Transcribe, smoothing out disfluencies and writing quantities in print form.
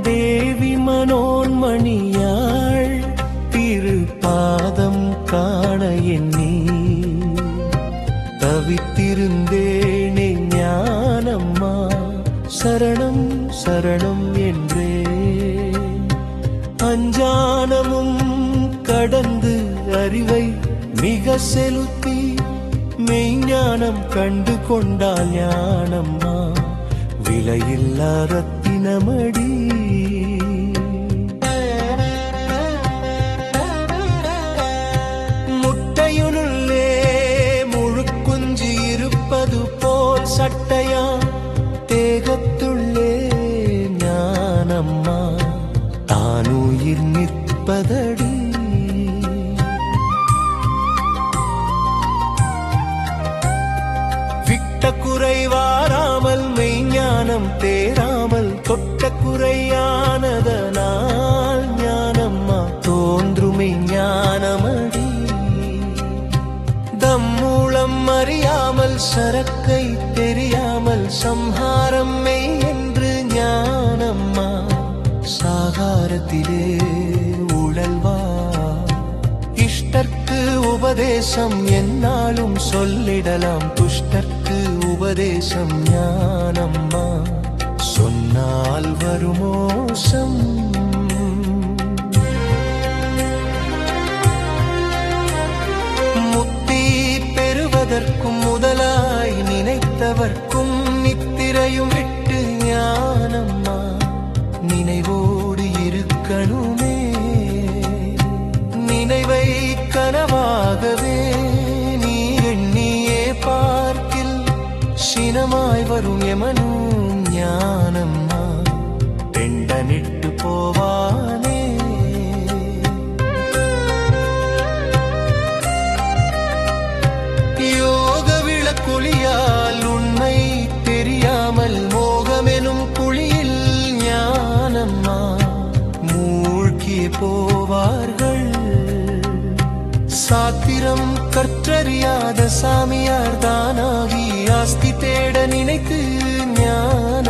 தேவி மனோன்மணியாள் திருப்பாதம் காண எண்ணி தவித்திருந்தேனே ஞானம்மா சரணம் சரணம் என்றே அஞ்ஞானமும் கடந்து அறிவை மிக செலுத்தி மெய்ஞானம் கண்டு கொண்டால் ஞானம்மா விலையில்லா ரத்தினமடி முட்டையுனுள்ளே முழு குஞ்சு இருப்பது போல் சட்டையா தேகத்துள்ளே ஞானம்மா தானுயிர் நிற்பதடி விட்ட குறைவாராமல் மெய்ஞானம் தேராமல் தொட்ட குறையானதனால் ஞானம்மா தோன்றுமை ஞானமடி தம்மூலம் அறியாமல் சரக்கை தெரியாமல் சம்ஹாரம் மெய் என்று ஞானம்மா சாகாரத்திலே உழல்வா இஷ்டர்க்கு உபதேசம் என்னாலும் சொல்லிடலாம் துஷ்டர்க்கு உபதேசம் ஞானம்மா சொன்னால் வருமோசம் முக்தி பெறுவதற்கும் முதலாய் நினைத்தவர்க்கும் நித்திரையும் விட்டு ஞானம்மா நினைவோடு இருக்கணுமே நினைவை கனவாகவே நீ எண்ணியே பார்க்கில் சினமாய் வரும் எமனும் ஞானம்மா பெண்டனிட்டு போவானே யோக விளக்குளியால் உண்மை தெரியாமல் மோகமெனும் குழியில் ஞானம்மா மூழ்கியே போவார்கள் சாத்திரம் கற்றறியாத சாமியார் தானாகி ஆஸ்தி தேட நினைத்து ஞான